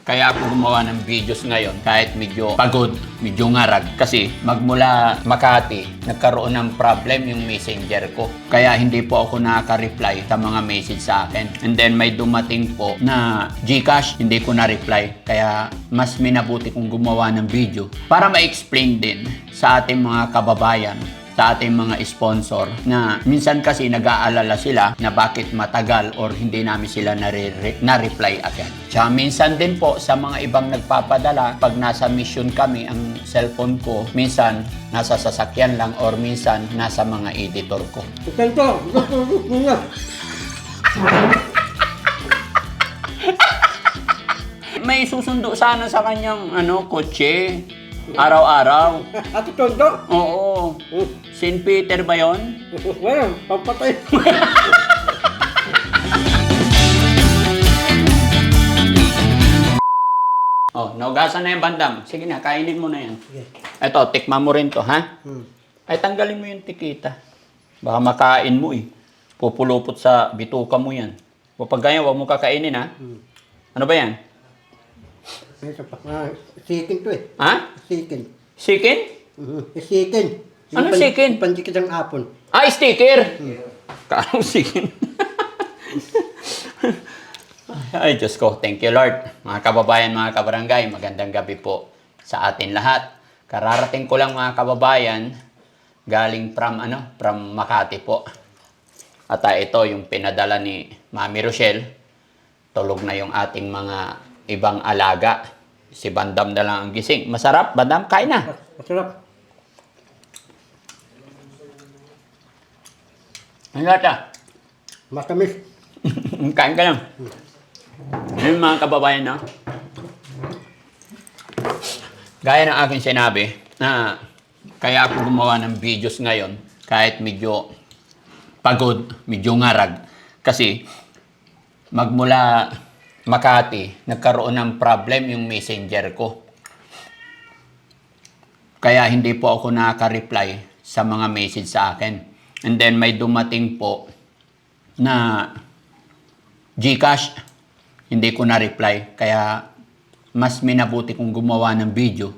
Kaya ako gumawa ng videos ngayon kahit medyo pagod, medyo ngarag. Kasi magmula Makati, nagkaroon ng problem yung messenger ko. Kaya hindi po ako nakaka-reply sa mga message sa akin. And then may dumating po na GCash, hindi ko na-reply. Kaya mas minabuti kong gumawa ng video para ma-explain din sa ating mga kababayan, sa ating mga sponsor na minsan kasi nag-aalala sila na bakit matagal or hindi namin sila na-reply agad. Tsaka minsan din po sa mga ibang nagpapadala, pag nasa mission kami, ang cellphone ko, minsan nasa sasakyan lang or minsan nasa mga editor ko. Ganito, nga. May susundo sana sa kanyang kotse, araw-araw. Ate Tondo? Oo. St. Peter ba yon? Well, pampatay. Oh, naugasan na yung bandam. Sige na, kainin mo na yan. Eto, tikman mo rin to, ha? Ay, tanggalin mo yung tikita. Baka makain mo eh. Pupulupot sa bituka mo yan. Pag ganyan, huwag mo kakainin, ha? Ano ba yan? Sikin to eh. Ha? Sikin. Sikin? Sikin. Ano sikin? Pandikit ang apon. Ah, sticker! Kaano sikin? Ay, Diyos ko. Thank you, Lord. Mga kababayan, mga kabarangay, magandang gabi po sa atin lahat. Kararating ko lang, mga kababayan, galing from Makati po. At ito, yung pinadala ni Mami Rochelle. Tulog na yung ating mga ibang alaga. Si Bandam na lang ang gising. Masarap, Bandam? Kain na. Masarap. Ano lata? Matamis. Kain ka lang. Ayun mga kababayan, no? Gaya ng aking sinabi, na kaya ako gumawa ng videos ngayon kahit medyo pagod, medyo ngarag. Kasi magmula Makati, nagkaroon ng problem yung messenger ko. Kaya hindi po ako nakaka-reply sa mga message sa akin. And then may dumating po na GCash, hindi ko na-reply. Kaya mas minabuti kong gumawa ng video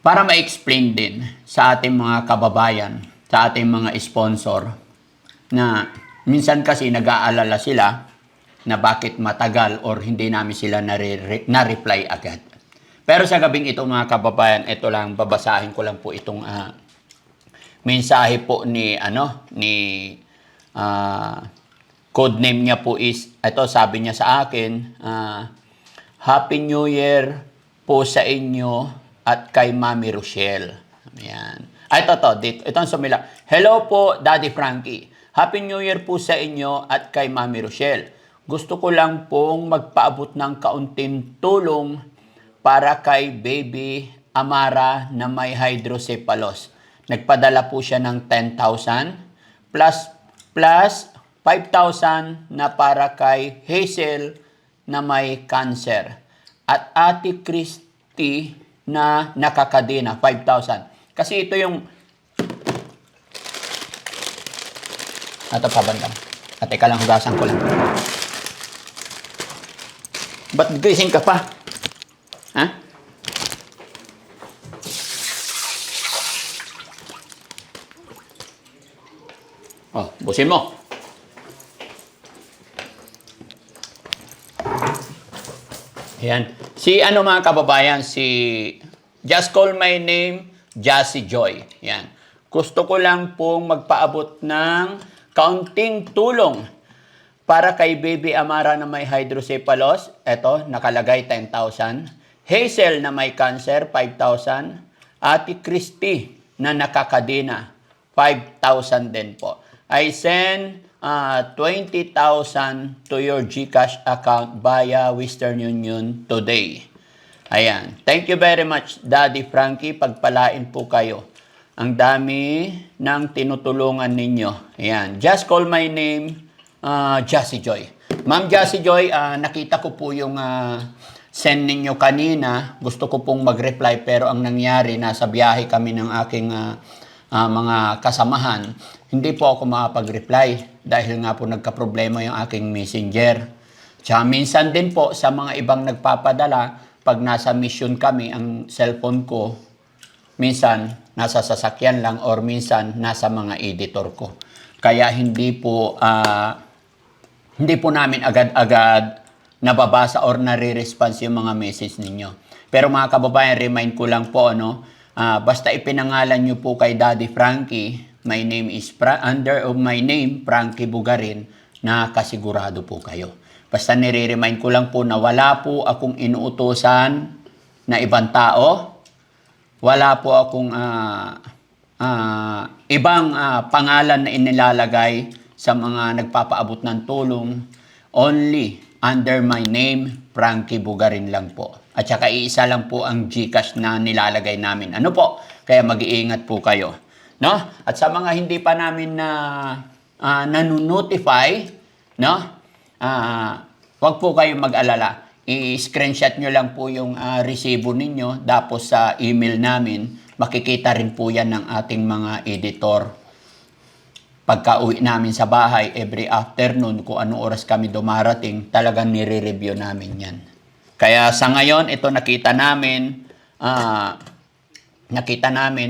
para ma-explain din sa ating mga kababayan, sa ating mga sponsor na minsan kasi nag-aalala sila na bakit matagal or hindi namin sila na-reply agad. Pero sa gabing ito mga kababayan, ito lang, babasahin ko lang po itong mensahe po ni code name niya po is, ito sabi niya sa akin, Happy New Year po sa inyo at kay Mami Rochelle. Ayan. Ito ang sumila. Hello po, Daddy Frankie. Happy New Year po sa inyo at kay Mami Rochelle. Gusto ko lang pong magpaabot ng kaunting tulong para kay Baby Amara na may hydrocephalus. Nagpadala po siya ng 10,000 plus 5,000 na para kay Hazel na may cancer. At Ate Christy na nakakadena, 5,000. Kasi ito yung... Ito pa bandang. At teka lang, hugasan ko lang. Ba't gising ka pa? Ha? Oh, busin mo. Ayan. Si mga kababayan, just call my name, Jassy Joy. Ayan. Gusto ko lang pong magpaabot ng kaunting tulong para kay Baby Amara na may hydrocephalus. Ito, nakalagay 10,000. Hazel na may cancer, 5,000. Ate Christy na nakakadena, 5,000 din po. I send 20,000 to your GCash account via Western Union today. Ayan. Thank you very much, Daddy Frankie. Pagpalain po kayo. Ang dami ng tinutulungan ninyo. Ayan. Just call my name, Jassy Joy. Ma'am Jassy Joy, nakita ko po yung send ninyo kanina. Gusto ko pong mag-reply pero ang nangyari, nasa biyahe kami ng aking mga kasamahan, hindi po ako makapag-reply dahil nga po nagka-problema yung aking messenger. Tsaka minsan din po sa mga ibang nagpapadala, pag nasa mission kami, ang cellphone ko, minsan nasa sasakyan lang or minsan nasa mga editor ko. Kaya hindi po namin agad-agad nababasa or nare-response yung mga message ninyo. Pero mga kababayan, remind ko lang po, basta ipinangalan nyo po kay Daddy Frankie, my name is under of my name, Frankie Bugarin, na kasigurado po kayo. Basta nire-remind ko lang po na wala po akong inuutosan na ibang tao, wala po akong ibang pangalan na inilalagay sa mga nagpapaabot ng tulong. Only under my name, Frankie Bugarin lang po. At saka iisa lang po ang GCash na nilalagay namin. Ano po? Kaya mag-iingat po kayo. No? At sa mga hindi pa namin na nanonotify, no? Wag po kayong mag-alala. I-screenshot nyo lang po yung resibo ninyo. Tapos sa email namin, makikita rin po yan ng ating mga editor. Pagka-uwi namin sa bahay, every afternoon, kung anong oras kami dumarating, talagang nire-review namin yan. Kaya sa ngayon, ito nakita namin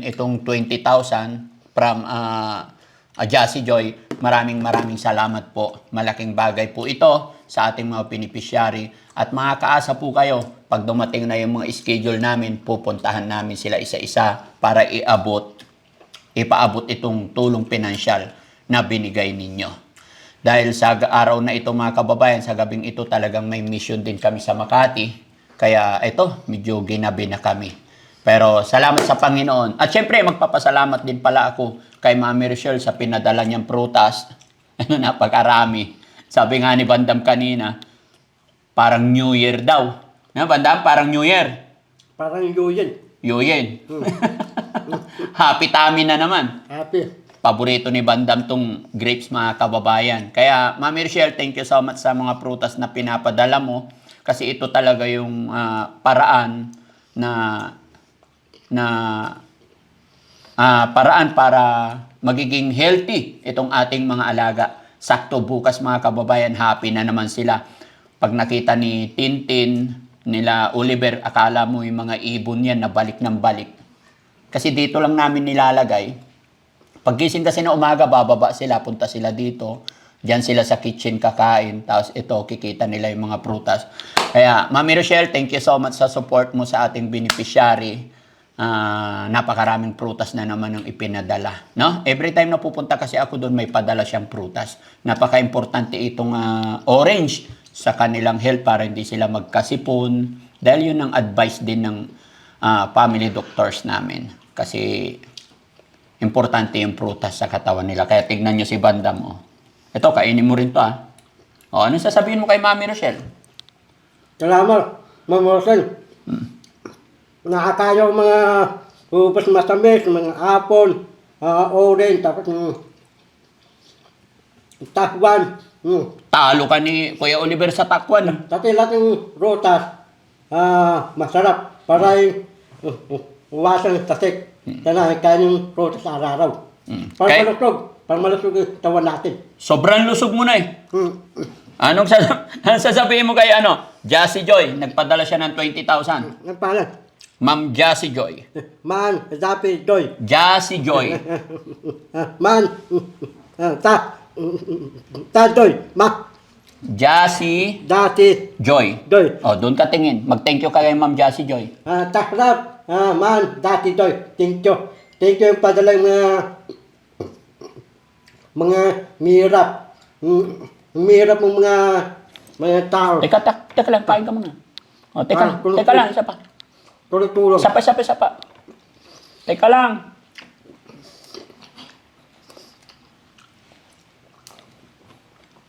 itong 20,000 from Jassy Joy. Maraming salamat po. Malaking bagay po ito sa ating mga beneficiary. At makakaasa po kayo, pag dumating na yung mga schedule namin, pupuntahan namin sila isa-isa para ipaabot itong tulong pinansyal na binigay ninyo. Dahil sa araw na ito mga kababayan, sa gabing ito talagang may mission din kami sa Makati. Kaya ito, medyo ginabi na kami. Pero salamat sa Panginoon. At syempre, magpapasalamat din pala ako kay Mami Rochelle sa pinadala niyang prutas. Napakarami. Sabi nga ni Bandam kanina, parang New Year daw. Bandam, parang New Year. Parang Yuyen. Yuyen. Happy tummy na naman. Happy. Paborito ni Bandam tong grapes mga kababayan. Kaya, Mami Rochelle, thank you so much sa mga prutas na pinapadala mo. Kasi ito talaga yung paraan paraan para magiging healthy itong ating mga alaga. Sakto bukas mga kababayan, happy na naman sila. Pag nakita ni Tintin, nila Oliver, akala mo yung mga ibon yan na balik ng balik. Kasi dito lang namin nilalagay. Paggising kasi na umaga, bababa sila, punta sila dito. Diyan sila sa kitchen kakain. Tapos ito, kikita nila yung mga prutas. Kaya, Mami Rochelle, thank you so much sa support mo sa ating beneficiary. Napakaraming prutas na naman ang ipinadala. No? Every time na pupunta kasi ako doon, may padala siyang prutas. Napaka-importante itong orange sa kanilang health para hindi sila magkasipon. Dahil yun ang advice din ng family doctors namin. Kasi importante yung prutas sa katawan nila. Kaya tignan nyo si Bandam. Ito, kainin mo rin to. Anong sasabihin mo kay Mami Rochelle? Salamat, Ma'am Rochelle. Nakakayaw mga ubas matamis, mga apple, orange, tapos takwan. Talo ka ni Kuya Oliver sa takwan. Tapos lahat yung rotas, masarap. Para iwasan yung tasik. Sana kain yung rotas araw-araw. Para malusog yung tawan natin. Sobrang lusog mo na eh. Anong sasabihin mo kay Jassy Joy? Nagpadala siya ng 20,000. Ang pangalan? Ma'am Jassy Joy. Man, Jassy Joy. Jassy Joy. Man, Joy. Jassy Joy. Joy. Doon ka tingin. Mag-thank you ka kay Ma'am Jassy Joy. Takrap, man, Jassy Joy. Thank you. Thank you yung padalang mga mirap. Mirap ng mga tao. Teka lang, kain ka muna. Teka lang, isa pa. Tulong-tulong. Isa pa. Teka lang.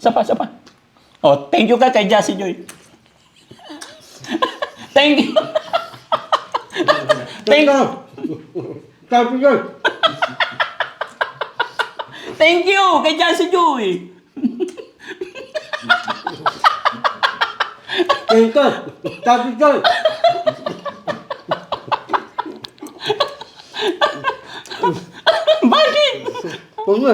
Isa pa. Thank you ka kay Jassy Joy. Thank you. Thank you. Jassy Joy. Thank you kay Jassy Joy. Thank you. Jassy Joy. Bakit? Pungo.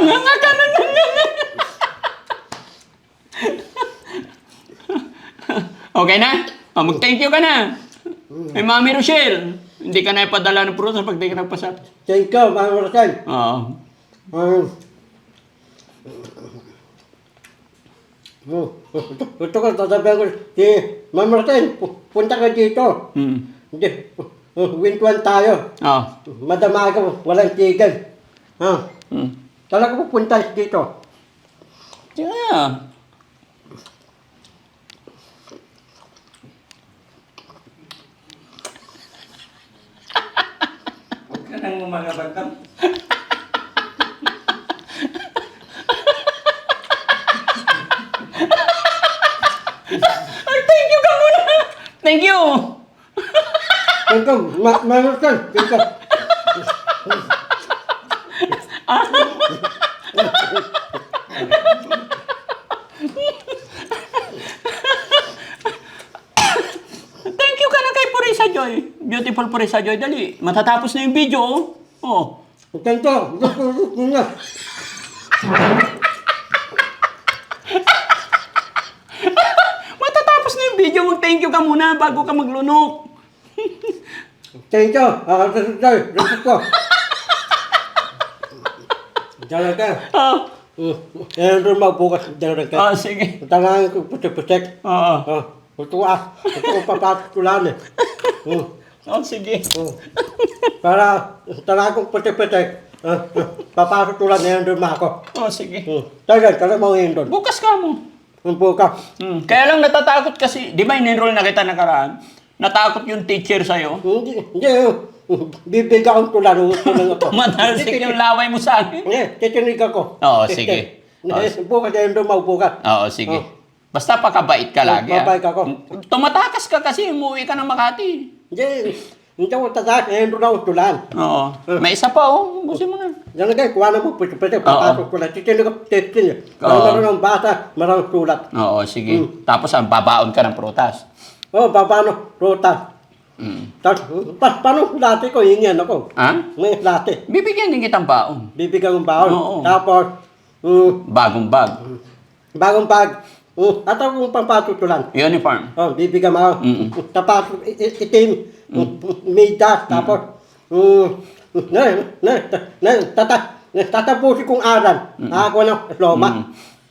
Nga ka na. Okay na? Oh, mag-thank you ka na. Kay Mami Rochelle. Hindi ka na ipadala ng prutas pag di ka nagpasap. Thank you, Ma'am Rochelle. Oo. Gusto ko, sasabihan ko, si Ma'am Rochelle, punta ka dito. Hindi, wintuan tayo. Oo. Madama ka, walang tigil. Talaga pupunta dito. Yeah. Huwag ka nang mga bagam. Ay, thank you ka muna. Thank you. Thank you, Ma'am Rochelle. Thank you. Thank you ka na kay Purisa Joy. Beautiful Purisa Joy. Dali, matatapos na yung video. Oh. Thank you. Gusto nga. Matatapos na yung video. Mag-thank you ka muna bago ka maglunok. Thank you. Gusto ko. Talaga. Oh. Doon magbukas. Talaga. Oh, sige. Tangan ko putik-putik. Oo. Gusto ko papasok ko lang eh. Oh, sige. Para tangan ko putik-putik. Papasok ko lang ngayon doon ako. Oh, sige. Talaga mo ngayon doon. Bukas ka mo. Bukas. Kaya lang natatakot kasi, di ba in-enroll na kita nakaraan? Natakot yung teacher sa'yo. Hindi. Bibigyan ko lang. Matalsik yung laway mo sa akin. Titinig ako. Oo, sige. Bukas ngayon doon magbukas. Oo, sige. Basta pakabait ka lagi. Mabait ako. Tumatakas ka kasi, umuwi ka ng Makati. Hindi ako tatak. Ngayon doon ako tulan. Oo. May isa pa, oh. Busin mo na. Yan nga, kuha na mo putik-putik. Papasok ko lang. Titinig ako. Oo. Maroon ng bata, maroon sulat. Oo, sige. Tapos, babaon ka ng prutas. Paano? Ruta. Tapos, paano dati ko, hingyan ako. Ha? May dati. Bibigyan din kitang baon. Bibigyan ng baon. Oo. Tapos, Bagong bag. bagong bag. At ako pampatutulan. Uniform. Bibigyan mo. Tapos, itim. Midas. Tapos, tatapusin kong aral. Ako ng loma.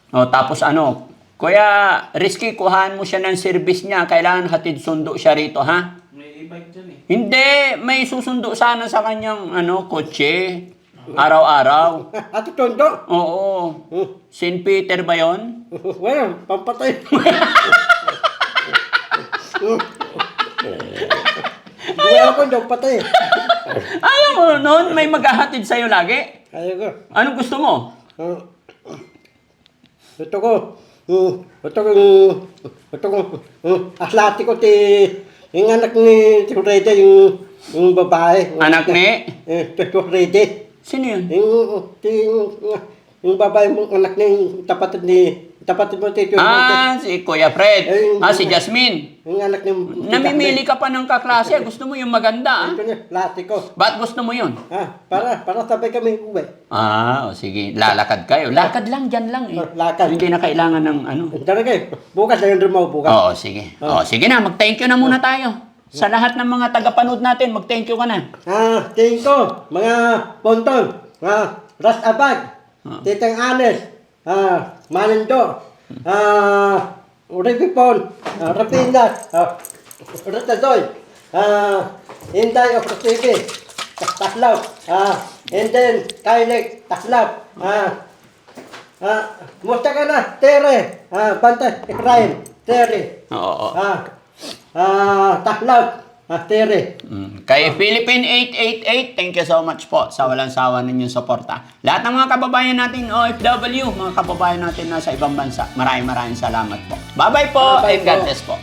Oh, tapos ano, Kuya Risky, kuhaan mo siya ng service niya. Kailangan hatid sundo siya rito, ha? May e-bike dyan eh. Hindi, may susundo sana sa kanyang kotse. Araw-araw. At tondo. Oo. St. Peter ba yon? Well, pampatay. Buhay ako, daw patay. Ayaw mo noon, may maghahatid sa'yo lagi. Ayaw ko. Anong gusto mo? Ito ko, aslati ko yung anak ni Rede, yung babae. Anak ni? Rede. Sino yun? Yung babae mo, anak ni, tapat mo Tito Rede. Si Kuya Fred. Si Jasmine. Yung anak ni... Namimili ka pa ng kaklase. Gusto mo yung maganda, Ito niya, lati ko. Ba't gusto mo yun? Para sabay kami uwi. Sige. Lalakad kayo. Lakad lang, dyan lang eh. Lakad. Hindi na kailangan ng Talaga eh, bukas na yung mo bukas. Oo, sige. Sige na, mag-thank you na muna tayo. Sa lahat ng mga tagapanood natin, mag-thank you ka na. Tingin ko, mga Ponton, Ras Abad, Titang Anes, Manindo, Ripipon, Rapinas, Ratadoy, Inday of Rosibi, Taslaw, and then Kailik, Taslaw, musta ka na, Tere, Bantay, Ikrain, Tere, Oo. Taslaw, Tere. Kay Philippine 888, thank you so much po sa walang sawa ninyong suporta. Lahat ng mga kababayan natin OFW, mga kababayan natin nasa ibang bansa, maraming salamat po. Bye-bye po, Bye-bye and God po. bless po.